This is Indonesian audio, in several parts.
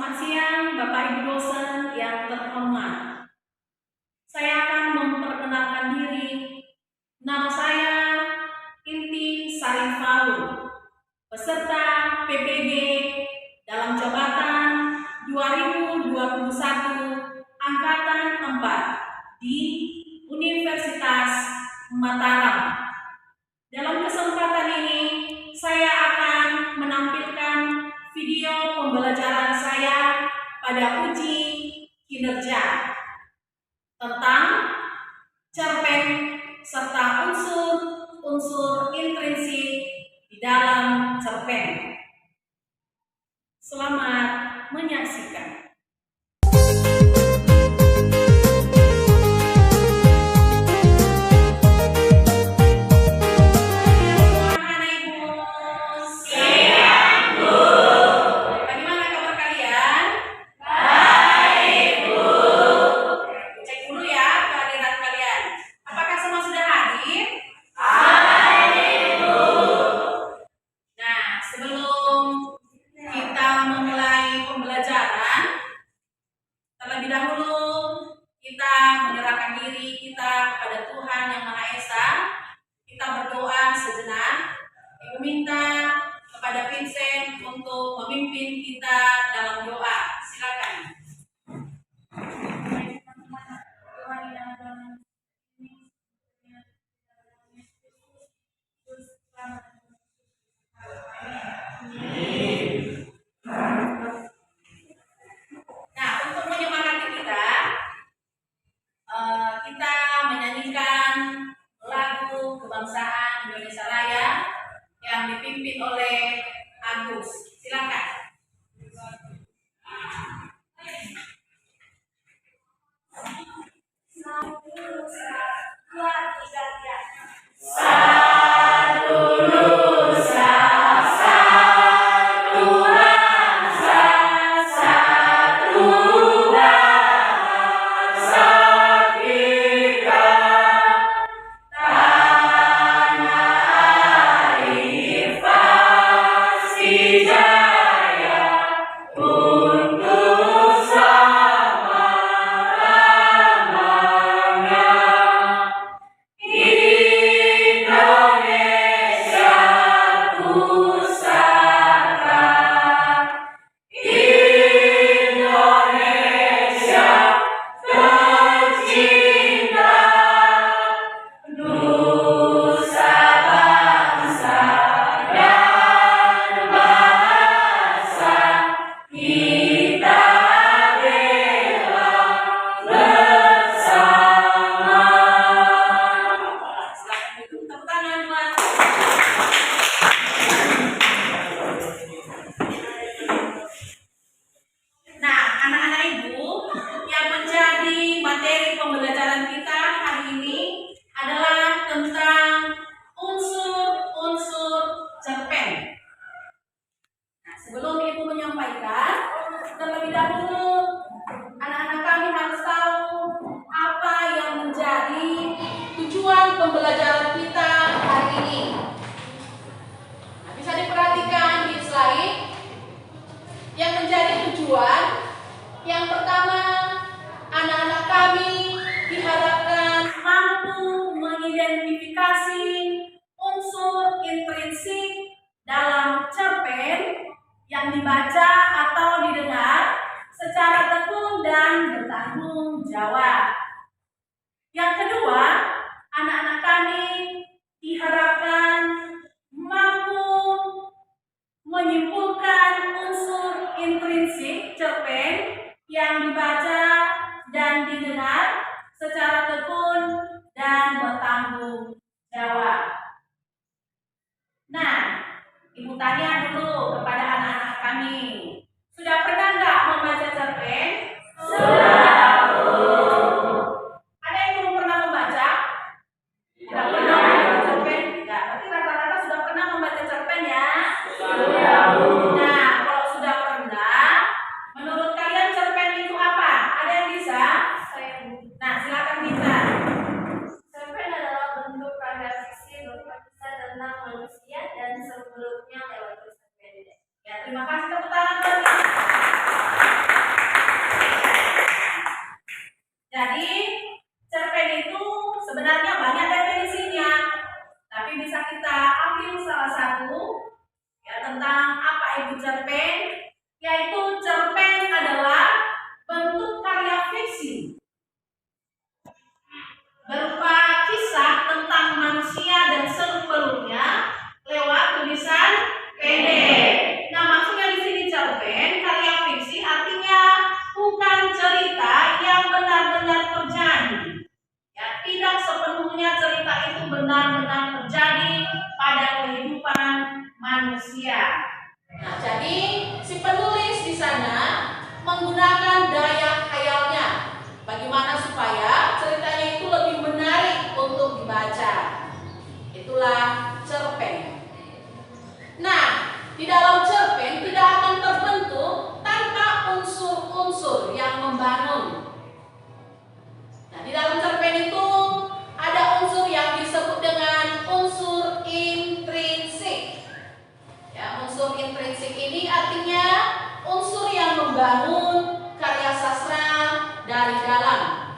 Selamat siang, Bapak Ibu dosen yang terhormat. Saya akan memperkenalkan diri. Nama saya Inti Sarifau, peserta PPG dalam jabatan 2021 Angkatan 4 di Universitas Mataram. Dalam kesempatan ini, saya akan menampilkan video pembelajaran saya pada uji kinerja tentang cerpen serta unsur-unsur intrinsik di dalam cerpen. Selamat menyaksikan. Terlebih dahulu kita menyerahkan diri kita kepada Tuhan Yang Maha Esa. Kita berdoa sejenak. Ibu minta kepada Vincent untuk memimpin kita dalam doa. Silakan. Kita menyanyikan lagu kebangsaan Indonesia Raya yang dipimpin oleh Agus. Silakan. Sebelum Ibu menyampaikan, terlebih dahulu anak-anak kami harus tahu apa yang menjadi tujuan pembelajaran kita hari ini. Nah, bisa diperhatikan di slide yang menjadi tujuan. Yang pertama, anak-anak kami diharapkan mampu mengidentifikasi unsur intrinsik dalam cerpen yang dibaca atau didengar secara tekun dan bertanggung jawab. Yang kedua, anak-anak kami diharapkan mampu menyimpulkan unsur intrinsik cerpen yang dibaca dan didengar secara tekun dan bertanggung jawab. Nah, Ibu tanya dulu kepada anak-anak kami, sudah pernah nggak membaca cerpen? Sudah. Ada yang belum pernah membaca? Tidak pernah membaca cerpen? Tidak. Berarti rata-rata sudah pernah membaca cerpen ya? Sudah. Nah, kalau sudah pernah, menurut kalian cerpen itu itulah cerpen. Nah, di dalam cerpen tidak akan terbentuk tanpa unsur-unsur yang membangun. Nah, di dalam cerpen itu ada unsur yang disebut dengan unsur intrinsik. Ya, unsur intrinsik ini artinya unsur yang membangun karya sastra dari dalam.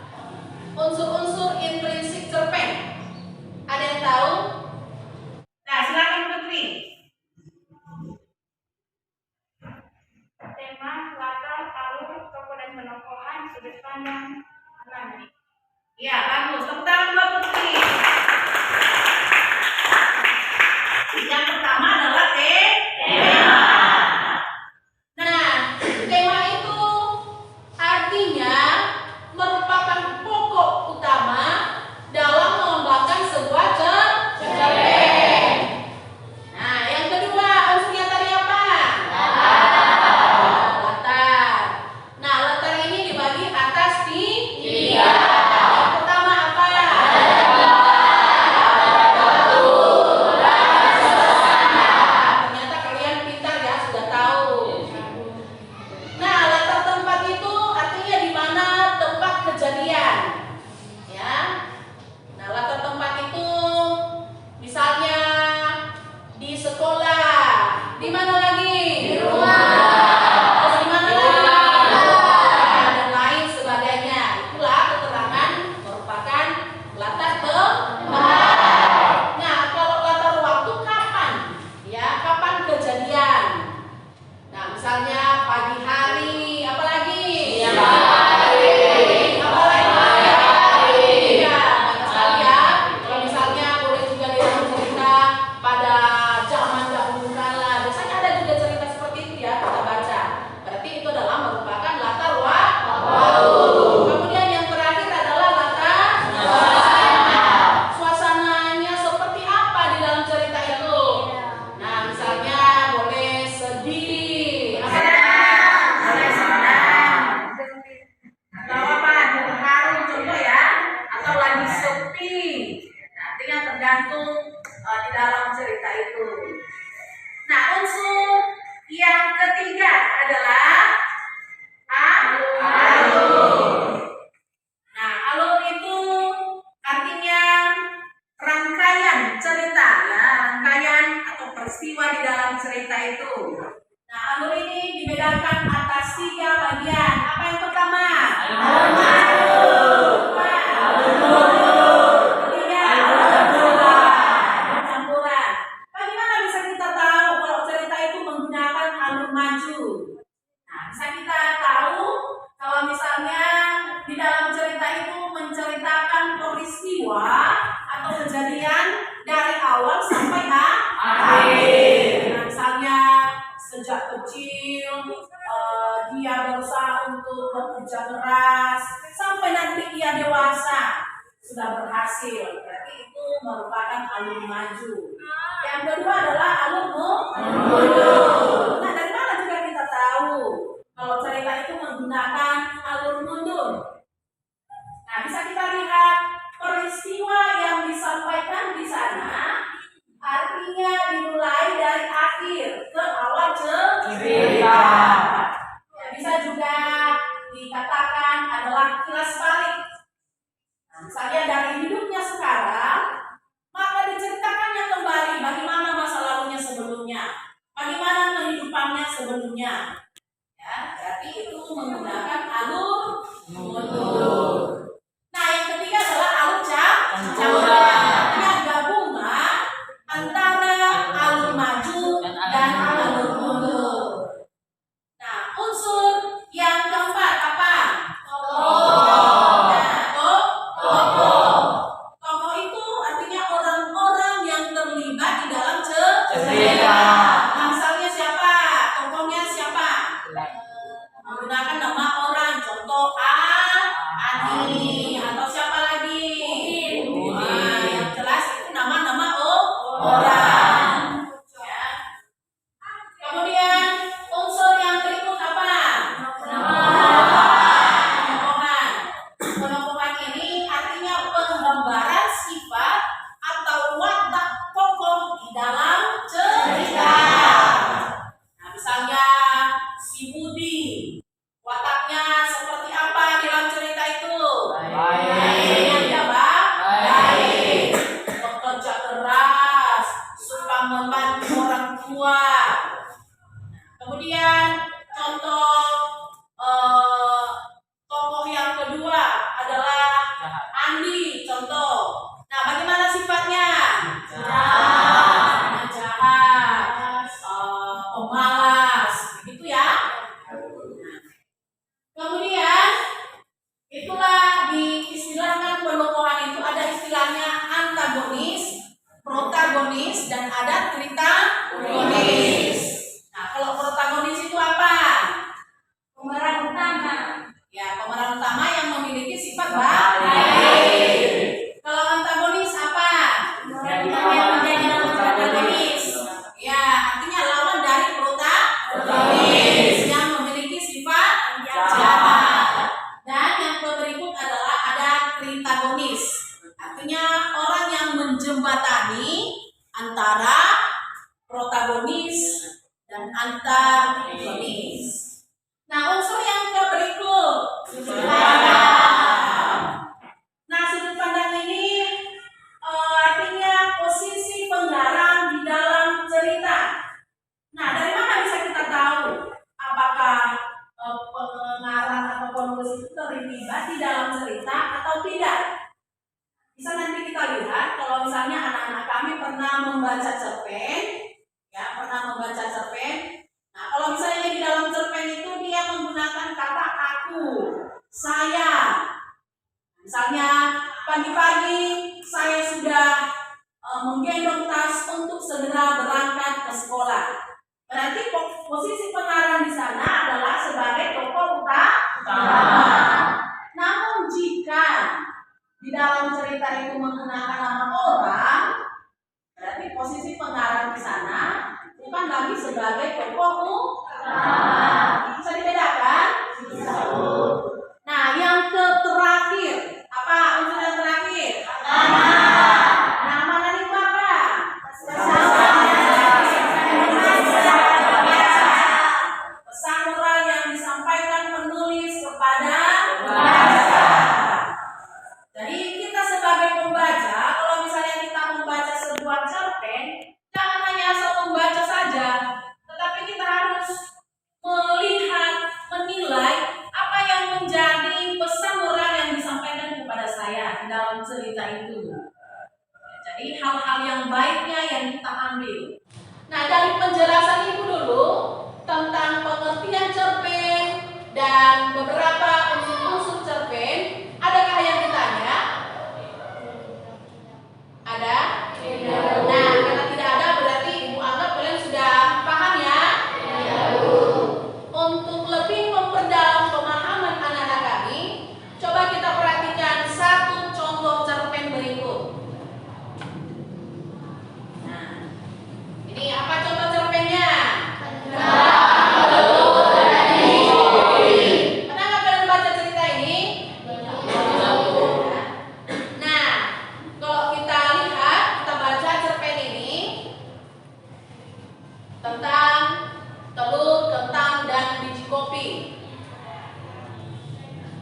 Unsur-unsur intrinsik cerpen. Ada yang tahu? Nah, silakan Putri. Tema, latar, alur, tokoh dan penokohan, sudut pandang, alami. Ya, bagus. Tepuk tangan buat Putri. Yang pertama adalah tema. Nah, tema itu artinya merupakan pokok utama dalam mengembangkan sebuah cerpen. Nah, yang kedua unsurnya tadi apa? Latar. Nah, latar ini dibagi atas tiga. Yang pertama apa? Ternyata kalian pintar ya, sudah tahu. Nah, latar tempat itu artinya di mana tempat kejadian. Ya. Nah, latar tempat itu misalnya di sekolah, di mana lagi? Di rumah. Terus di mana lagi? Dan lain sebagainya. Itulah keterangan merupakan latar tempat. Nah, kalau latar waktu kapan? Ya, kapan kejadian? Nah, misalnya pagi hari, apa lagi? Siang hari. Apa lagi? Ya, banyak sekali ya. Kalau misalnya boleh juga di dalam cerita pada zaman dahulu kala. Biasanya ada juga cerita seperti itu ya, kita baca. Berarti itu adalah merupakan latar waktu. Kemudian yang terakhir adalah latar suasana. Suasananya seperti apa di dalam cerita itu? Nah, misalnya boleh sedih, apa boleh senang, atau apa terharu contoh ya, atau lagi sepi. Artinya tergantung di dalam cerita itu. Nah, unsur yang ketiga adalah alur. Nah, alur itu artinya rangkaian cerita ya, rangkaian atau peristiwa di dalam cerita itu. Nah, alur ini dibedakan atas tiga bagian. Apa yang pertama? Campuran. Bagaimana bisa kita tahu kalau cerita itu menggunakan alur maju? Nah, bisa kita tahu kalau misalnya di dalam cerita itu menceritakan peristiwa atau kejadian dari awal sampai akhir. Nah, misalnya sejak kecil dia berusaha untuk bekerja keras sampai nanti ia dewasa sudah berhasil. Berarti itu merupakan alur maju. Yang kedua adalah alur mundur. Nah, dari mana juga kita tahu kalau cerita itu menggunakan alur mundur? Nah, bisa kita lihat peristiwa yang disampaikan di sana artinya dimulai dari akhir ke awal cerita. Ya, bisa juga dikatakan adalah kilas balik. Nah, misalnya dari hidupnya sekarang, maka diceritakannya kembali bagaimana masa lalunya sebelumnya, bagaimana kehidupannya sebelumnya. Ya, berarti itu menggunakan alur mundur. Nah, yang ketiga adalah alur campuran. Artinya gabungan antara alur maju dan alur mundur. Nah, unsur yang keempat apa? Tokoh. Nah, tokoh itu artinya orang-orang yang terlibat di dalam cerita. Nah, misalnya siapa? Tokohnya siapa? Menggunakan nama orang. Contoh Ani atau siapa lagi? Nah, yang jelas itu nama-nama orang. Ya. Kemudian unsur yang berikut apa? Penokohan. Penokohan ini artinya penggambaran sifat atau watak Kemudian itulah diistilahkan penokohan itu ada istilahnya antagonis, protagonis, dan ada tritagonis. Nah, kalau protagonis itu apa? Pemeran utama. Ya, pemeran utama yang memiliki sifat baik. Kalau antagonis apa? Yang menjadi protagonis. Ya, artinya lawan dari protagonis yang memiliki sifat jahat. Dan yang berikut adalah ada tritagonis. Artinya orang yang menjembatani antara protagonis dan antagonis. Nah, unsur yang berikut sudut pandang. Nah, sudut pandang ini artinya posisi penggarang di dalam cerita. Nah, dari mana bisa kita tahu apakah pengarang atau penulis itu terlibat di dalam cerita atau tidak? Bisa nanti kita lihat kalau misalnya anak-anak kami pernah membaca cerpen, ya pernah membaca cerpen. Nah, kalau misalnya di dalam cerpen itu dia menggunakan kata aku, saya. Misalnya pagi-pagi saya sudah menggendong tas untuk segera berangkat ke sekolah. Berarti posisi pengarang di sana adalah sebagai tokoh utama. Namun jika di dalam cerita itu menggunakan nama orang, berarti posisi pengarang di sana bukan lagi sebagai tokoh utama. Bisa dibedakan? Bisa. Nah, yang terakhir apa unsur yang terakhir? Nama. Nama dari apa? Pesan moral yang disampaikan penulis kepada pembaca. Jadi kita sebagai pembaca, kalau misalnya kita membaca sebuah cerpen, jangan hanya asal membaca saja, tetapi kita harus melihat, menilai apa yang menjadi pesan moral yang disampaikan kepada saya di dalam cerita itu. Jadi hal-hal yang baiknya yang kita ambil. Nah, dari penjelasan ibu dulu tentang pengertian cerpen dan beberapa unsur-unsur cerpen, adakah yang ditanya? Ada? Nah, karena tidak ada berarti ibu anggap kalian sudah paham ya? Untuk lebih memperdalam pemahaman anak-anak kami, coba kita perhatikan satu contoh cerpen berikut. Nah, ini apa contoh cerpennya? Pernah nggak kalian baca cerita ini? Nah, kalau kita lihat, kita baca cerpen ini tentang telur, kentang, dan biji kopi.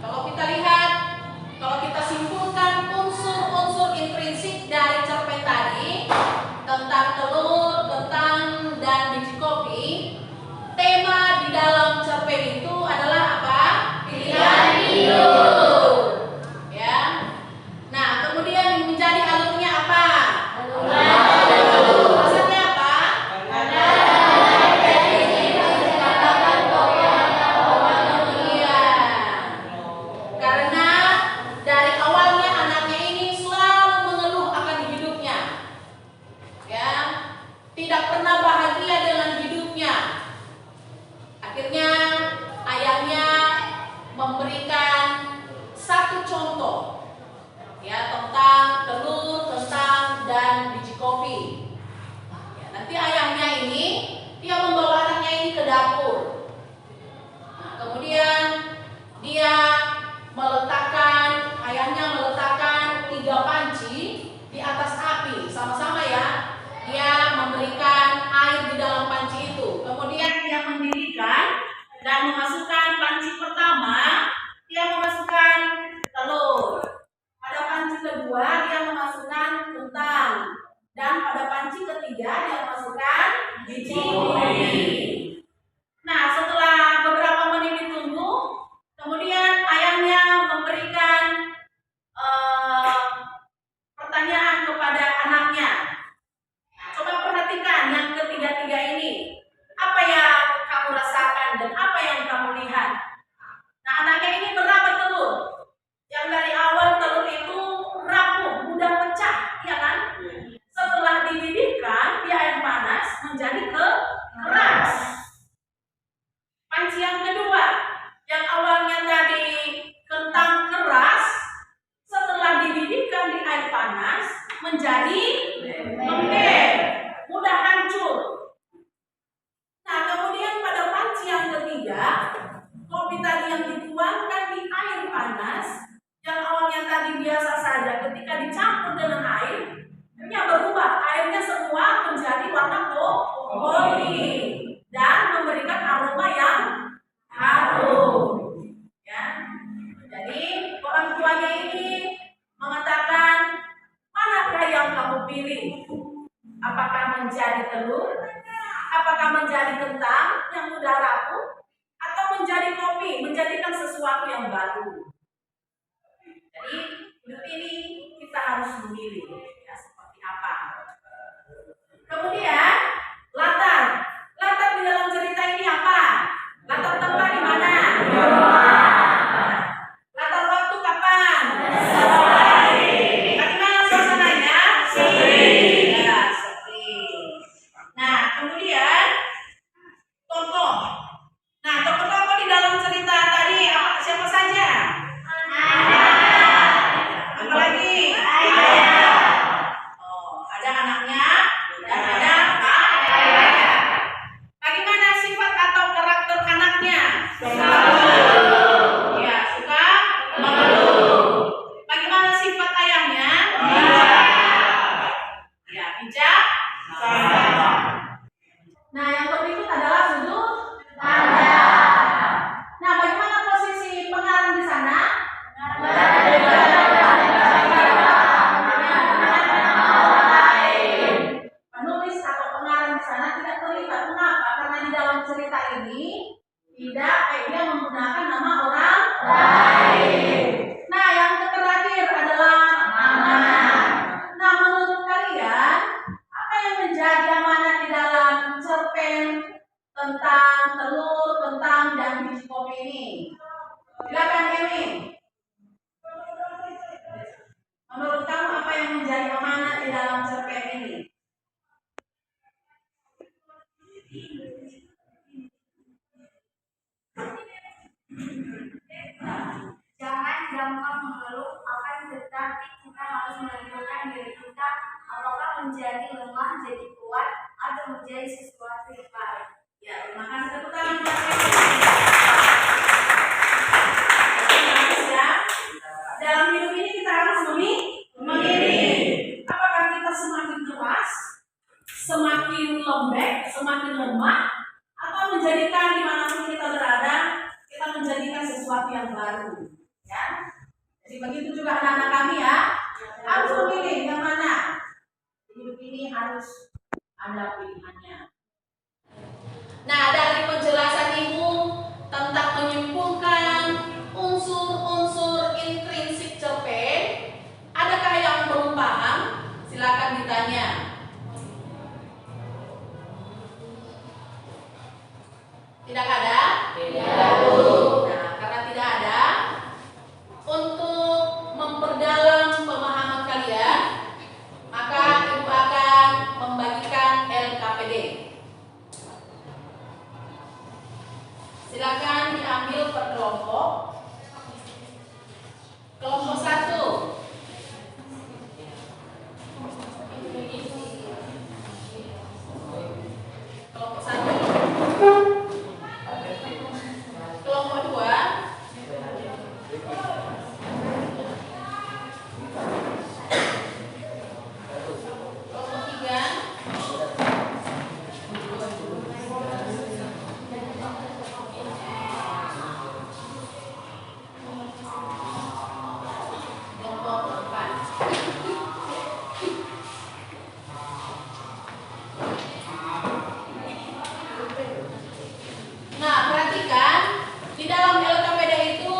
Kalau kita lihat, kalau kita simpulkan unsur-unsur intrinsik dari cerpen tadi tentang telur, kentang, dan biji kopi, tema di dalam cerpen itu adalah apa? Pilihan hidup. Ya. Nah, kemudian menjadi alurnya apa? Alasannya apa? Iya. Karena dari awalnya anaknya ini selalu mengeluh akan hidupnya. Ya. Tidak pernah bahagia dengan hidupnya. Akhirnya ayahnya memberikan satu contoh ya tentang telur, kentang, dan biji kopi. Ya, nanti ayahnya ini dia membawa anaknya ini ke dapur. Nah, kemudian dia ayahnya meletakkan 3 panci di atas api sama-sama ya. Dia memberikan air di dalam panci itu. Kemudian dia mendidihkan dan memasukkan panci pertama, dia memasukkan telur. Pada panci kedua dia memasukkan kentang. Dan pada panci ketiga dia memasukkan biji kopi. Nah, setelah beberapa menit ditunggu, kemudian ayahnya memberikan pertanyaan kepada anaknya. Coba perhatikan yang ketiga-tiga ini. Apa yang kamu rasakan dan apa yang kamu lihat? menjadi kentang yang mudah rapuh atau menjadi kopi, menjadikan sesuatu yang baru. Jadi hidup ini kita harus memilih ya, seperti apa. Kemudian latar di dalam cerita ini apa? Latar tempat di mana? Latar waktu kapan? Bagaimana suasananya? Ya, sepi. Nah, kemudian tokoh. Nah, tokoh-tokoh di dalam cerita tadi siapa saja? Apa lagi? Oh, ada anaknya dan ada apa? Bagaimana sifat atau karakter anaknya? Ya, suka mengeluh. Bagaimana sifat ayahnya? Ya, bijak. Nah, yang berikut adalah sudut pandang. Nah, bagaimana posisi pengarang di sana? Penulis atau pengarang di sana tidak terlibat. Kenapa? Karena di dalam cerita ini dia menggunakan nama orang lain. Nah, yang terakhir adalah amanah. Nah, menurut kalian apa yang menjadi amanah di dalam cerpen tentang telur, kentang, dan biji kopi ini? Silakan Emin. Menurut kamu apa yang menjadi amanah di dalam cerpen ini? Jangan gampang mengeluh akan tetapi kita harus menentukan diri kita apakah menjadi lemah jadi kuat atau menjadi sesuatu yang baik. Ya, terima kasih. Tepuk tangan buat Emin. Ya. Dalam hidup ini kita harus memilih. Apakah kita semakin keras, semakin lembek, semakin lemah, atau menjadikan dimanapun kita berada, kita menjadikan sesuatu yang baru. Ya. Jadi begitu juga anak-anak kami ya, harus memilih yang mana. Hidup ini harus ada pilihannya. Nah, dari penjelasan Ibu tentang menyimpulkan unsur-unsur intrinsik cerpen, adakah yang belum paham? Silakan ditanya. Tidak ada? Tidak. Nah, karena tidak ada, untuk memperdalam pemahaman kalian, maka Ibu akan membagikan LKPD. Silakan diambil per kelompok. Kelompok 1. Kelompok 1. Kelompok 2. Kelompok 3. Nah, perhatikan di dalam LKPD itu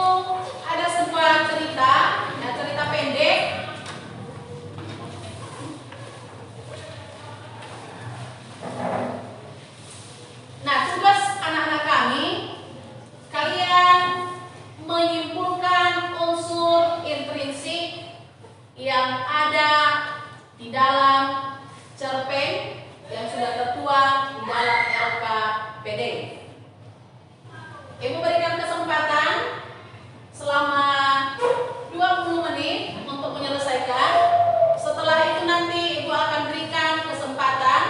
ada sebuah cerita, ya, cerita pendek. Nah, tugas anak-anak kami, kalian menyimpulkan unsur intrinsik yang ada di dalam cerpen yang sudah tertuang di dalam LKPD. Ibu berikan kesempatan selama 20 menit untuk menyelesaikan. Setelah itu nanti Ibu akan berikan kesempatan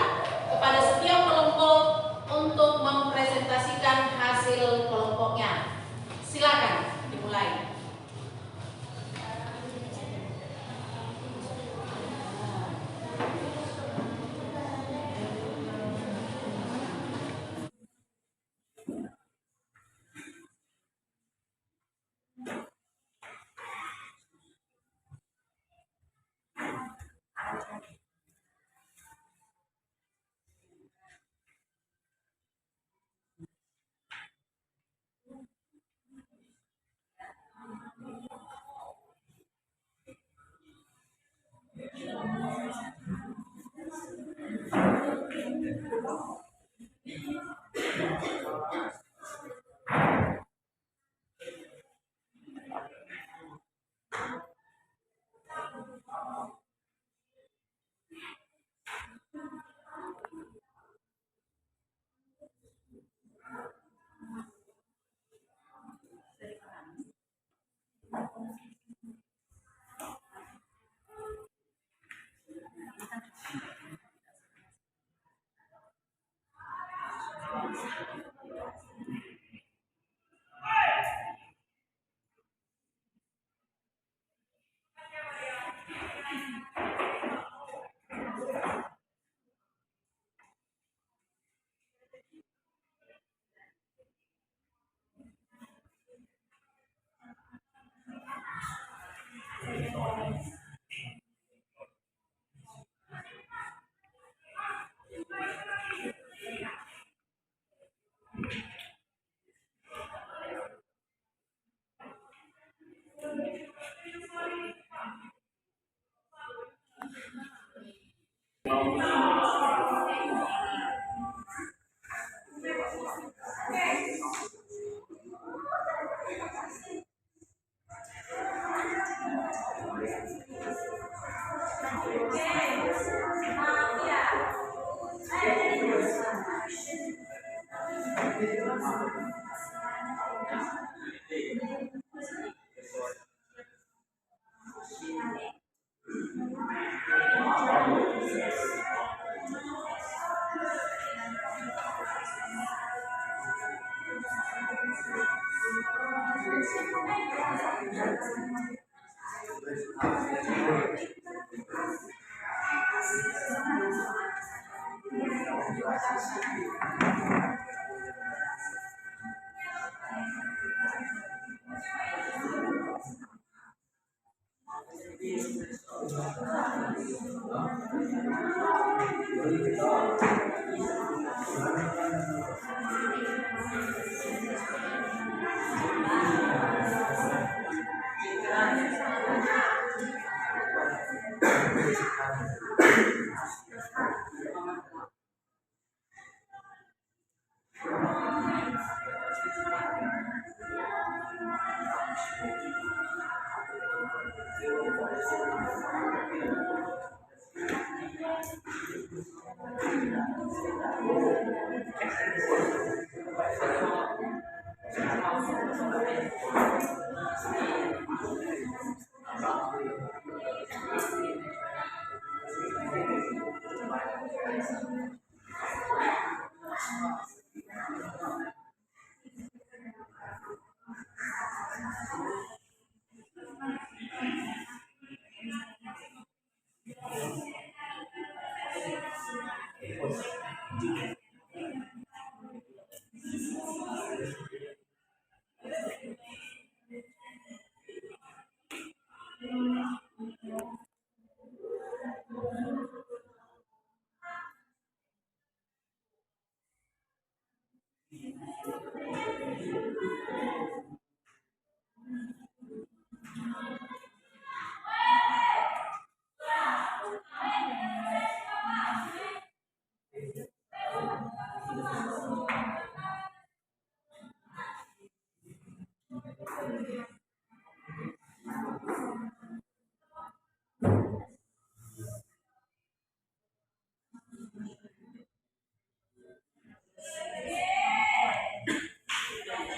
kepada setiap kelompok untuk mempresentasikan hasil kelompoknya. Silakan dimulai.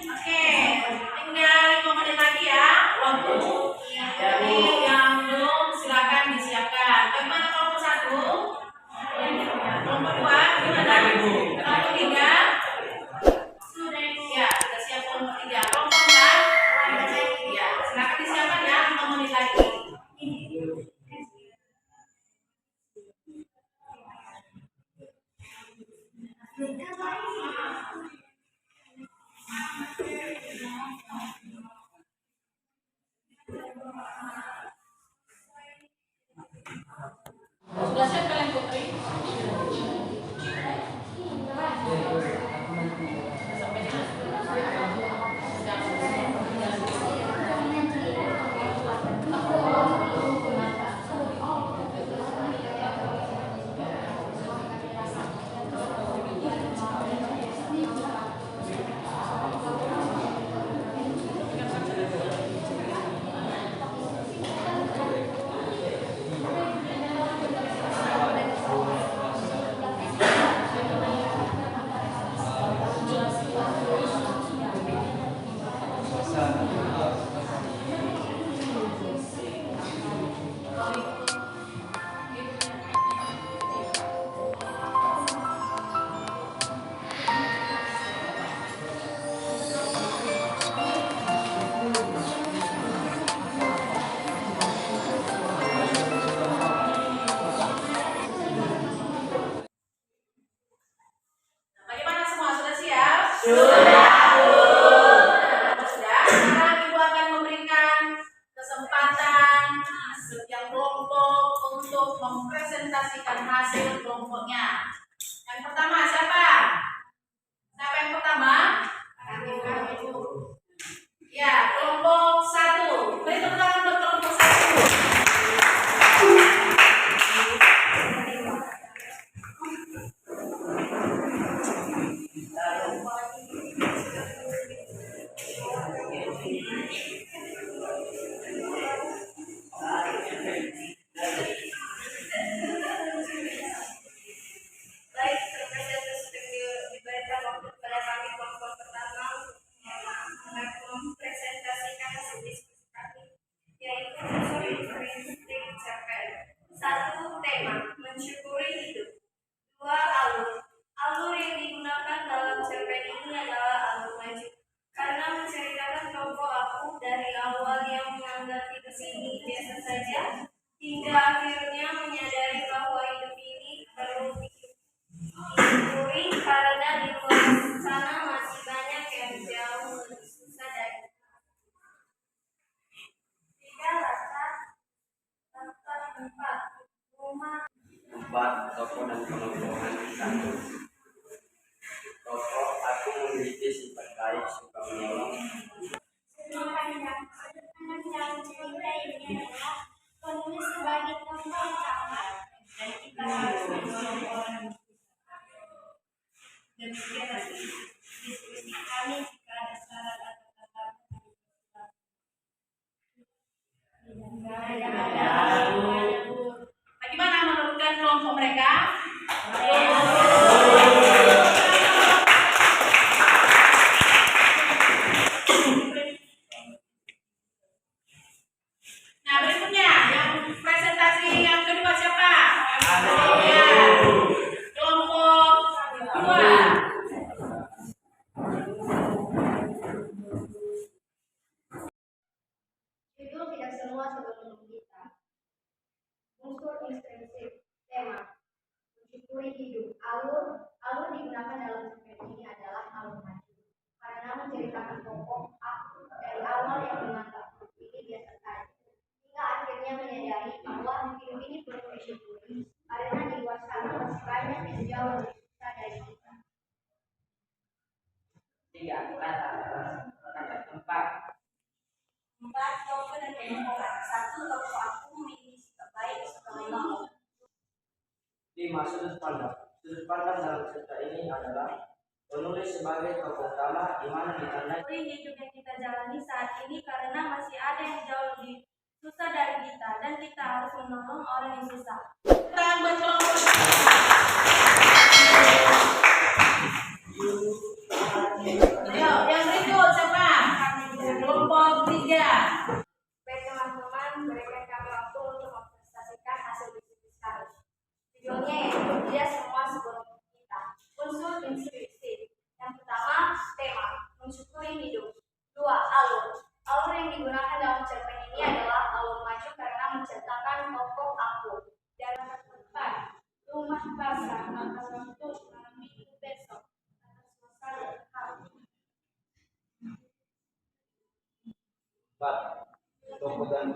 Oke, tinggal 5 menit lagi ya waktu. Jadi yang belum silakan disiapkan. Bagaimana kelompok 1? Kelompok 2 gimana? Kelompok 3? Ya, sudah siap kelompok 3. Kelompok 4? Ya, silakan disiapkan ya 5 menit lagi. Sudah siap kalian Putri? Bagaimana semua? Sudah siap? Sudah. Sekarang Ibu akan memberikan kesempatan setiap kelompok untuk mempresentasikan hasil kelompoknya. Yang pertama siapa? Siapa yang pertama? Ya, kelompok 1. Beri tepuk tangan untuk kelompok 1. Baik, terpresentasi diberikan waktu kepada kami kelompok pertama mempresentasikan hasil diskusi kami, yaitu unsur intrinsic cerpen. 1. Tema mensyukuri hidup. 2. Alur. Alur yang digunakan dalam cerpen ini adalah alur maju, karena menceritakan kelompok aku awal yang menganggap hidup ini biasa saja, hingga akhirnya menyadari bahwa hidup ini perlu disyukuri karena di luar sana masih banyak yang jauh lebih susah dari kita. Tiga latar tempat rumah. Empat, tokoh dan pengembangan satu. Tokoh, aku memiliki sifat baik, suka menolong. Yang cerita ini adalah penulis sebagai tokoh utama dan kita harus mencontoh. Demikian hasil diskusi kami. Jika ada saran atau Bagaimana menurutkan kelompok mereka? Nah, berikutnya yang presentasi yang kedua siapa? Ya, kelompok dua. Judul tidak semua sebelum kita. Unsur intrinsik, tema, mensyukuri hidup. Alur digunakan dalam cerpen ini adalah alur maju, karena menceritakan tokoh aku dari awal yang menganggap hidup ini biasa saja, hingga akhirnya menyadari bahwa hidup ini perlu disyukuri karena di luar sana masih banyak yang jauh lebih susah dari kita. Tiga, kata tempat. Empat, tokoh dan pengembangan. Satu, tokoh aku memiliki sikap baik, suka menolong. Lima, sudut pandang. Sudut pandang dalam cerita ini adalah penulis sebagai tokoh utama di mana ditandai Hidup yang kita jalani saat ini karena masih ada yang jauh lebih susah dari kita dan kita harus menolong orang yang susah. Tangan buat kelompok. Ayo, yang berikut siapa? Kelompok tiga. Baik teman-teman, berikan kami waktu untuk mempresentasikan hasil diskusi kami. Judulnya yaitu tidak semua sebelum kita. Unsur inspirasi. Yang pertama, tema, mensyukuri hidup. Dua, alur. Alur yang digunakan dalam cerpen ini adalah alur maju karena menceritakan tokoh aku. Dalam tempat, rumah basah, atas waktu malam minggu besok, atas suasana hari. empat, tokoh dan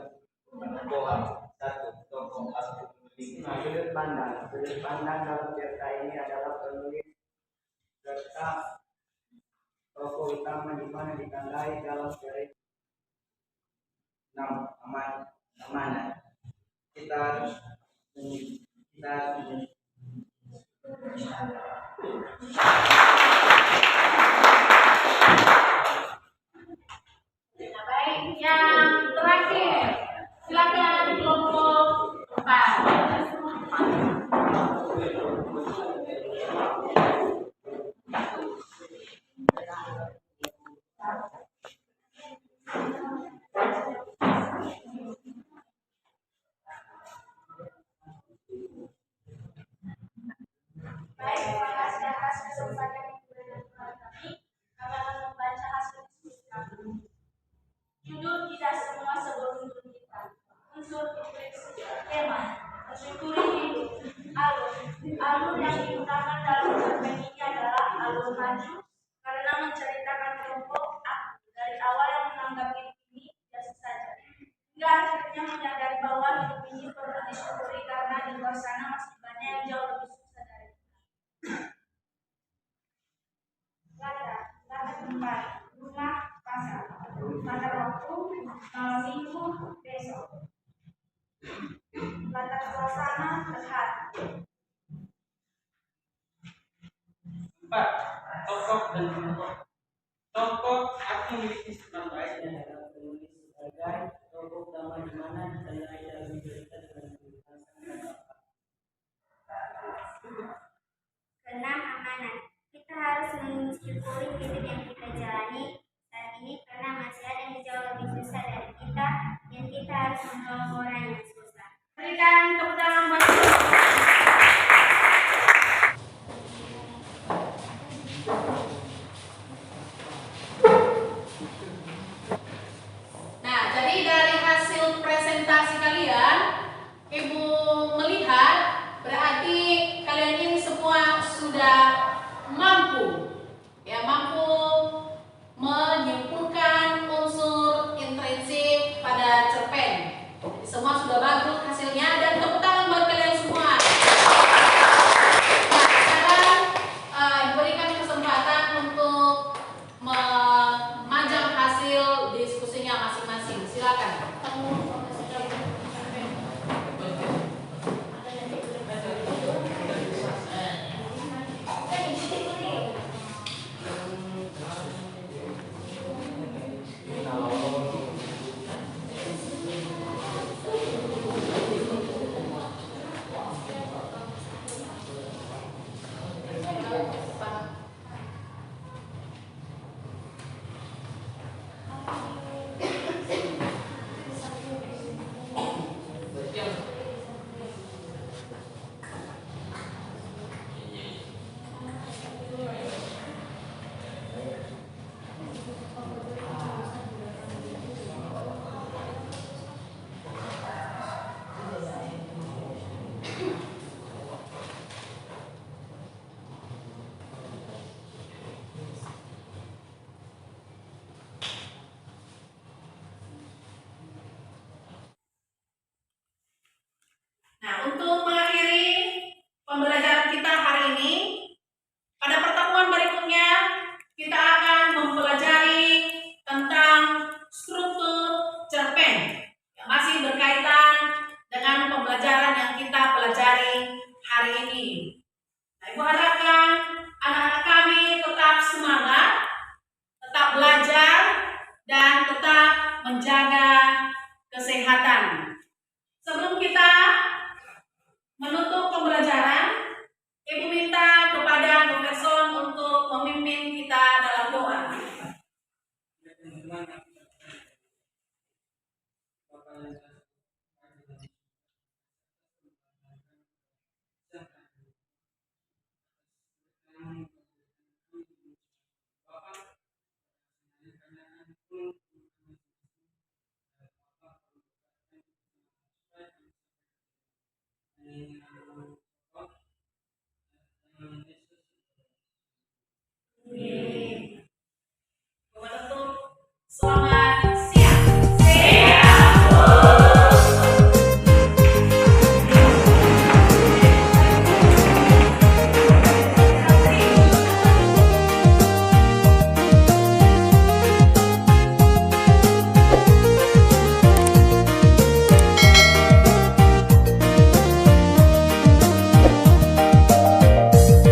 pengembangan satu. Tokoh aku memiliki sudut pandang. Sudut pandang dalam cerita ini adalah penulis serta tokoh utama di mana ditandai dalam cerita. 6. Amanah. Kita harus Nah, baik, yang terakhir silakan kelompok empat. Baik, terima kasih atas kesempatan yang diberikan kepada kami. Kami akan membaca hasil diskusi kami. Judul tidak semua sebelum kita. Unsur inspirasi, tema, mensyukuri hidup. Alur yang digunakan dalam cerpen ini adalah alur maju karena menceritakan kelompok aku dari awal yang menganggap hidup ini biasa saja, hingga akhirnya menyadari bahwa hidup ini perlu disyukuri karena di luar sana masih banyak yang jauh lebih susah dari kita. Latar tempat, rumah pasar, latar waktu malam minggu besok, latar suasana terhad. 4. Tokoh dan pengembangan. Tokoh aku memiliki sifat baik dan adalah penulis sebagai tokoh utama di mana ditandai dalam cerita dengan keikhlasan. Keenam, amanat. Kita harus mensyukuri hidup yang kita jalani saat ini karena masih ada yang jauh lebih susah dari kita dan kita harus menolong orang yang susah. Berikan tepuk tangan buat Nah, presentasi kalian, Ibu melihat berarti kalian ini semua sudah mampu, ya, mampu menyimpulkan unsur intrinsik pada cerpen. Jadi semua sudah bagus hasilnya, dan tepuk tangan buat kalian semua. Nah, sekarang diberikan kesempatan untuk memajang hasil diskusinya masing-masing. Silakan. Nah, untuk mengakhiri pembelajaran kita hari ini, pada pertemuan berikutnya kita akan mempelajari tentang struktur cerpen yang masih berkaitan dengan pembelajaran yang kita pelajari hari ini. Nah, Ibu harapkan anak-anak kami tetap semangat, tetap belajar, dan tetap menjaga